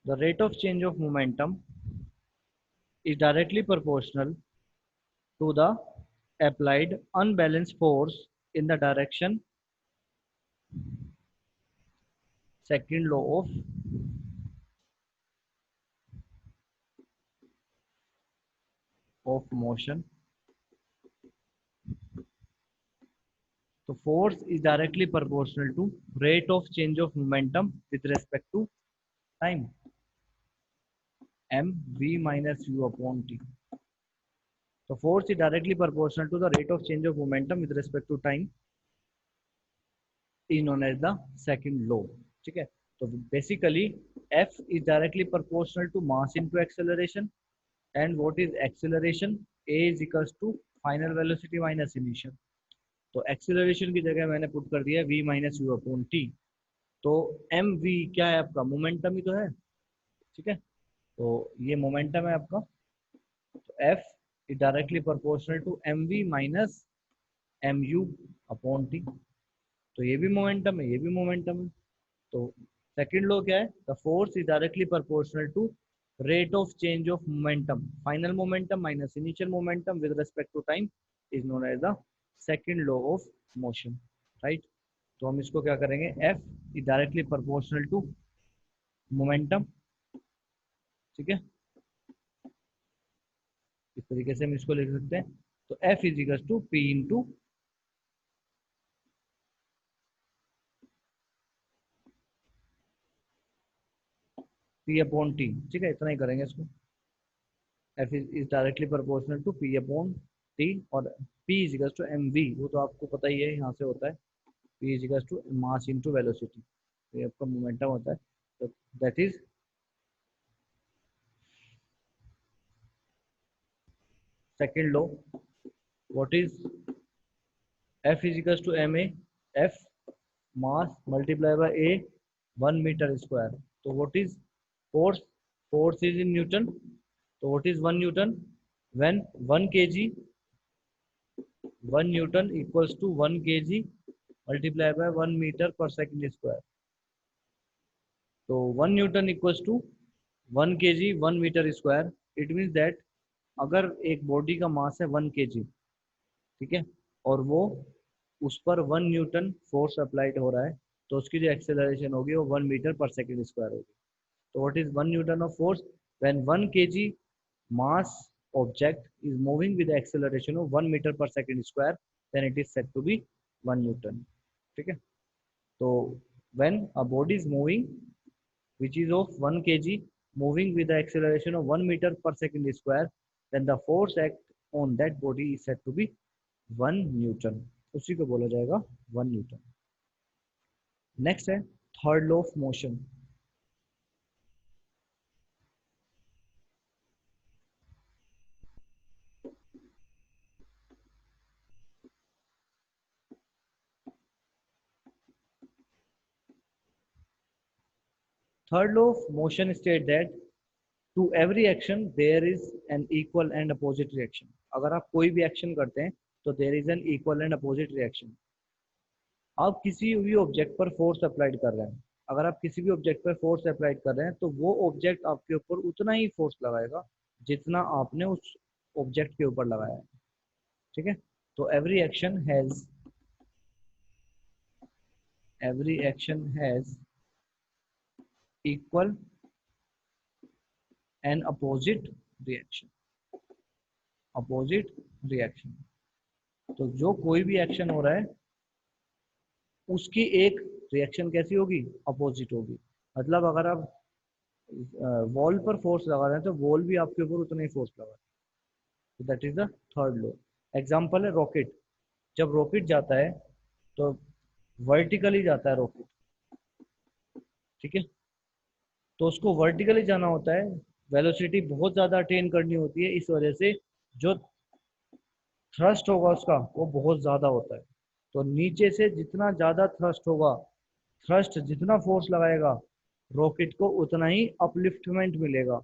The rate of change of momentum is directly proportional to the applied unbalanced force in the direction. Second law of motion. So force is directly proportional to rate of change of momentum with respect to time. mv minus u upon t. So force is directly proportional to the rate of change of momentum with respect to time is known as the second law. ठीक है, तो basically F is directly proportional to mass into acceleration, and what is acceleration? A is equals to final velocity minus initial. तो acceleration की जगह मैंने put कर दिया v minus you upon t. तो एम वी क्या है आपका? मोमेंटम ही तो है. ठीक है, तो ये मोमेंटम है आपका. तो F is directly proportional to M v minus m u upon t. तो ये भी मोमेंटम है, ये भी मोमेंटम है. तो सेकंड लॉ क्या है? The force is directly proportional to rate of change of momentum, final momentum minus initial momentum with respect to time is known as the second law of motion. Right, तो हम इसको क्या करेंगे? F is directly proportional to momentum. ठीक है, इस तरीके से हम इसको लिख सकते हैं. तो F is equal to P into P upon T. ठीक है, इतना ही करेंगे इसको. F is directly proportional to P upon T, और P is equal to M V, वो तो आपको पता ही है, यहाँ से होता है P is equal to mass into velocity. ये आपका मोमेंटम होता है. तो that is second law. What is F is equal to M A, F mass multiply by A 1 metre square. तो what is force? Force is in newton. तो what is 1 newton? When 1 kg, 1 newton equals to 1 kg multiply by 1 metre per second square. तो 1 newton equals to 1 kg 1 metre square. It means that अगर एक body का मास है 1 kg, ठीक है, और वो उस पर 1 न्यूटन फोर्स अप्लाइड हो रहा है, तो उसकी जो एक्सेलरेशन होगी वो 1 मीटर पर सेकेंड स्क्वायर होगी. तो what is 1 Newton of force? When 1 kg mass object is moving with the acceleration of 1 meter per second square, then it is said to be 1 Newton. ठीक है, तो when a body is moving which is of 1 kg moving with the acceleration of 1 meter per second square, then the force act on that body is said to be 1 Newton. उसी को बोला जाएगा 1 Newton. Next है third law of motion. Third law of motion states that to every action there is an equal and opposite reaction. अगर आप कोई भी action करते हैं तो there is an equal and opposite reaction. आप किसी भी ऑब्जेक्ट पर फोर्स अप्लाइड कर रहे हैं, अगर आप किसी भी ऑब्जेक्ट पर फोर्स अप्लाइड कर रहे हैं तो वो ऑब्जेक्ट आपके ऊपर उतना ही फोर्स लगाएगा जितना आपने उस ऑब्जेक्ट के ऊपर लगाया है. ठीक है, तो every action has equal and opposite reaction. Opposite reaction. तो जो कोई भी एक्शन हो रहा है उसकी एक रिएक्शन कैसी होगी? अपोजिट होगी. मतलब अगर आप वॉल पर फोर्स लगा रहे हैं तो वॉल भी आपके ऊपर उतना ही फोर्स लगा रहा है. That is the third law. Example है रॉकेट. जब रॉकेट जाता है तो वर्टिकली जाता है रॉकेट. ठीक है, तो उसको वर्टिकली जाना होता है, वेलोसिटी बहुत ज़्यादा अटेन करनी होती है, इस वजह से जो थ्रस्ट होगा उसका वो बहुत ज़्यादा होता है. तो नीचे से जितना ज़्यादा थ्रस्ट होगा, थ्रस्ट जितना फोर्स लगाएगा रॉकेट को उतना ही अपलिफ्टमेंट मिलेगा.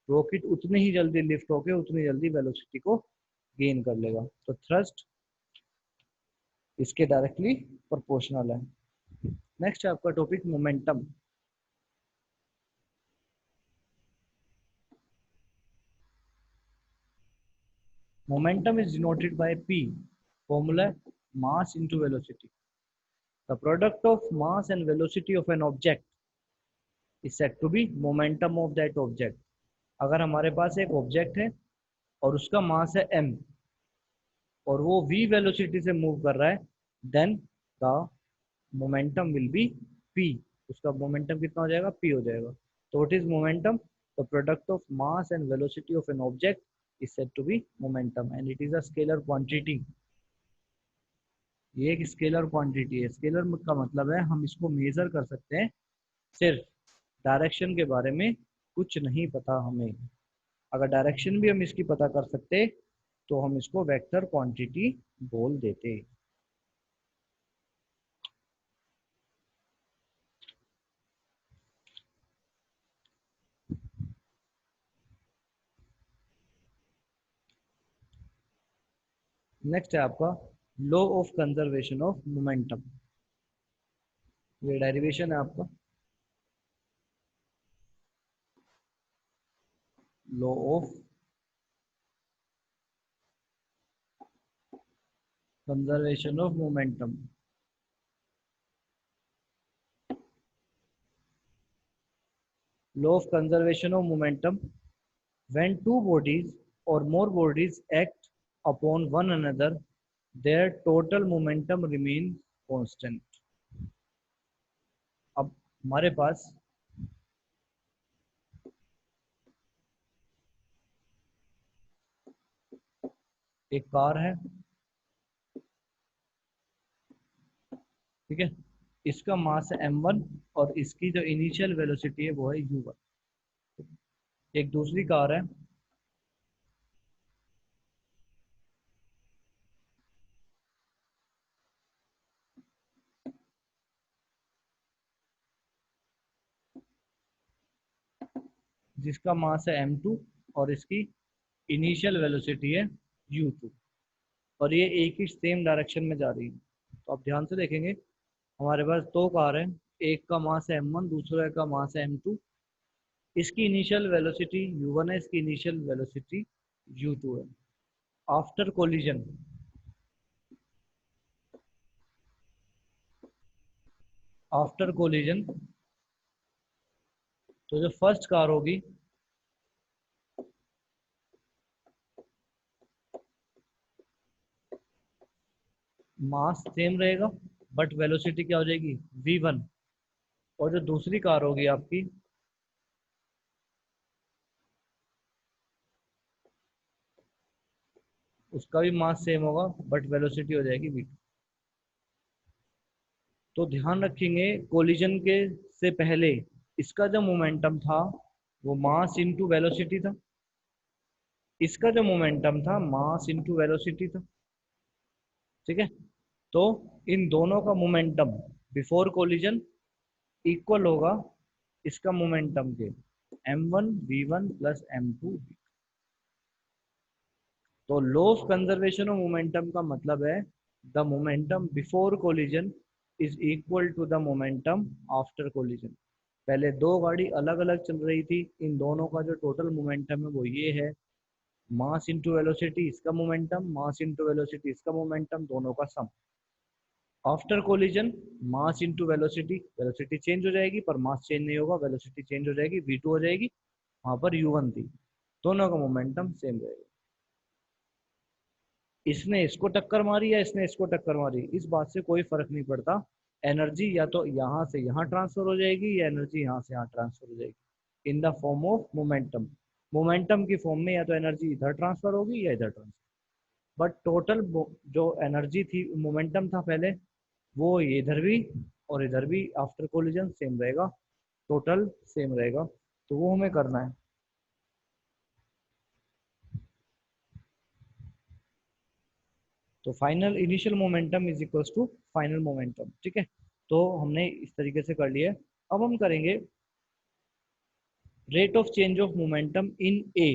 रॉकेट उतनी ही जल्दी लिफ्ट होके उतनी जल्दी वेलोसिटी को गेन कर लेगा. तो थ्रस्ट इसके डायरेक्टली प्रोपोर्शनल है. नेक्स्ट है आपका topic momentum. Momentum is denoted by P. Formula: mass into velocity. The product of mass and velocity of an object is said to be momentum of that object. अगर हमारे पास एक object है और उसका मास है m और वो v वेलोसिटी से मूव कर रहा है, then the momentum will be p. उसका मोमेंटम कितना हो जाएगा? p हो जाएगा. तो what is momentum? The product of mass and velocity of an object is said to be momentum and it is a scalar quantity. ये एक scalar quantity है. स्केलर का मतलब है हम इसको मेजर कर सकते हैं, सिर्फ डायरेक्शन के बारे में कुछ नहीं पता हमें. अगर डायरेक्शन भी हम इसकी पता कर सकते तो हम इसको वेक्टर क्वांटिटी बोल देते. नेक्स्ट है आपका law of conservation of momentum. ये डेरिवेशन है आपका law of conservation of momentum. Law of conservation of momentum: when two bodies or more bodies act upon one another, their total momentum remains constant. अब हमारे पास एक car है, ठीक है. इसका मास है m1 और इसकी जो इनिशियल वेलोसिटी है वो है u1. एक दूसरी कार है, जिसका मास है m2 और इसकी इनिशियल वेलोसिटी है u2 और ये एक ही सेम डायरेक्शन में जा रही है. तो आप ध्यान से देखेंगे, हमारे पास दो कार है, एक का मास है m1, दूसरे का मास है m2. इसकी इनिशियल वेलोसिटी u1 है, इसकी इनिशियल वेलोसिटी u2 है. आफ्टर कोलिजन, आफ्टर कोलिजन तो जो फर्स्ट कार होगी मास सेम रहेगा बट वेलोसिटी क्या हो जाएगी? v1. और जो दूसरी कार होगी आपकी, उसका भी मास सेम होगा बट वेलोसिटी हो जाएगी v2. तो ध्यान रखेंगे कोलिजन के से पहले इसका जो मोमेंटम था वो मास इनटू वेलोसिटी था, इसका जो मोमेंटम था मास इनटू वेलोसिटी था, ठीक है. तो इन दोनों का मोमेंटम बिफोर कोलिजन इक्वल होगा इसका मोमेंटम के m1 v1 प्लस m2. तो law of conservation of momentum का मतलब है the momentum before collision is equal to the momentum after collision. पहले दो गाड़ी अलग अलग चल रही थी, इन दोनों का जो टोटल मोमेंटम है वो ये है, मास इंटू वेलोसिटी इसका मोमेंटम, मास इंटू वेलोसिटी इसका मोमेंटम, दोनों का sum. After collision mass into velocity, velocity change हो जाएगी पर मास चेंज नहीं होगा, वेलोसिटी चेंज हो जाएगी, v2 हो जाएगी, वहां पर u1 थी, दोनों का मोमेंटम सेम रहेगा. इसने इसको टक्कर मारी या इसने इसको टक्कर मारी, इस बात से कोई फर्क नहीं पड़ता. एनर्जी या तो यहाँ से यहाँ ट्रांसफर हो जाएगी या एनर्जी यहाँ से यहाँ ट्रांसफर हो जाएगी in the form of momentum. Momentum की फॉर्म में या तो एनर्जी इधर ट्रांसफर होगी या इधर ट्रांसफर. बट टोटल जो एनर्जी थी, मोमेंटम था पहले, वो इधर भी और इधर भी आफ्टर कोलिजन सेम रहेगा, टोटल सेम रहेगा. तो वो हमें करना है. तो final initial momentum is equals to final momentum, ठीक है. तो हमने इस तरीके से कर लिया है. अब हम करेंगे rate of change of momentum in A,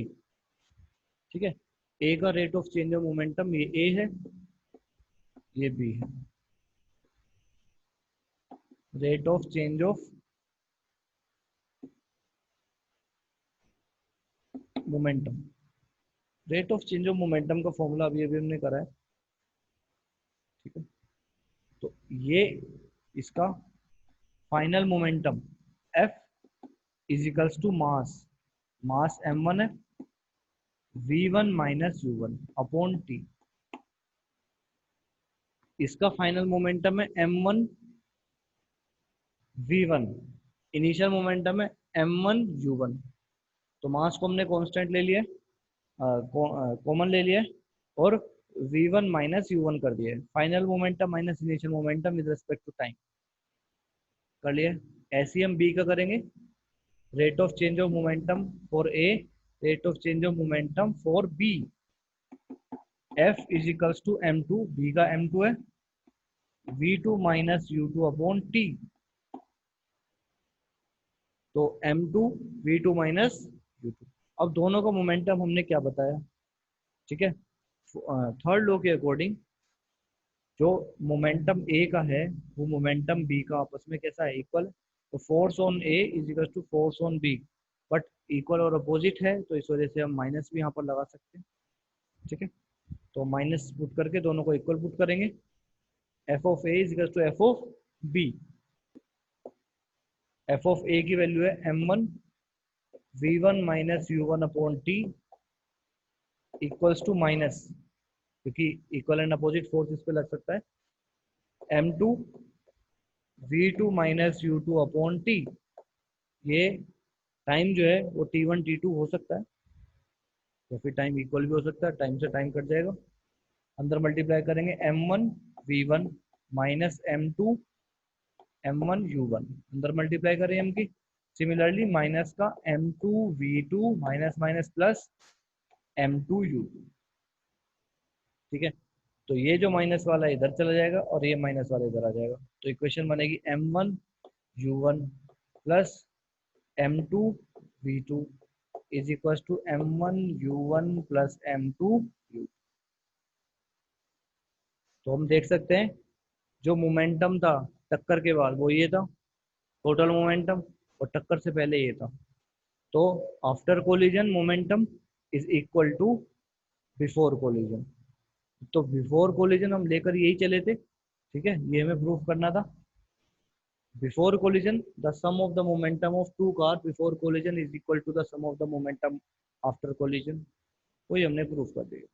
ठीक है. ए का rate of change of momentum ये ए है, ये बी है. Rate of change of momentum, rate of change of momentum का फॉर्मूला अभी अभी हमने करा है, ठीक है। तो ये इसका final momentum F is equals to mass, mass m1 है, v1 minus u1 upon T. इसका फाइनल मोमेंटम है m1 v1, इनिशियल मोमेंटम है m1 u1। तो मास को हमने कांस्टेंट ले लिया, कॉमन ले लिया है, और v1 माइनस u1 कर दिया है। Final momentum minus initial momentum with respect to time कर लिया। ऐसे ही हम बी का करेंगे, rate of change of momentum for A, rate of change of momentum for B, F is equals to m2, B का m2 है, v2 minus u2 upon t. तो m2 v2 माइनस u2। अब दोनों का momentum हमने क्या बताया, ठीक है। थर्ड लॉ के अकॉर्डिंग जो मोमेंटम ए का है वो मोमेंटम बी का आपस में कैसा है, इक्वल। तो force on A is equal to force on B, but equal और अपोजिट है, तो इस वजह से हम माइनस भी यहाँ पर लगा सकते हैं, ठीक है। तो माइनस पुट करके दोनों को इक्वल पुट करेंगे, F of A is equal to F of B. F of A की वैल्यू है m1 v1 minus u1 upon T equals to minus, क्योंकि इक्वल एंड अपोजिट फोर्स इस पे लग सकता है, m2 v2 minus u2 upon T. ये time जो है वो t1 t2 हो सकता है, या फिर टाइम इक्वल भी हो सकता है, टाइम से टाइम कट जाएगा। अंदर मल्टीप्लाई करेंगे m1 v1 minus m2 m1 u1, अंदर मल्टीप्लाई करें m की। सिमिलरली माइनस का m2 v2 minus minus plus m2 u2, ठीक है। तो ये जो माइनस वाला इधर चला जाएगा और ये माइनस वाला इधर आ जाएगा, तो इक्वेशन बनेगी m1 u1 plus m2 v2 is equal to m1 u1 plus m2 u। तो हम देख सकते हैं जो मोमेंटम था टक्कर के बाद वो ये था टोटल मोमेंटम, और टक्कर से पहले ये था। तो after collision momentum is equal to before collision. तो बिफोर कोलिजन हम लेकर यही चले थे, ठीक है, ये हमें प्रूफ करना था। Before collision the sum of the momentum of two car before collision is equal to the sum of the momentum after collision, वही हमने प्रूफ कर दिया।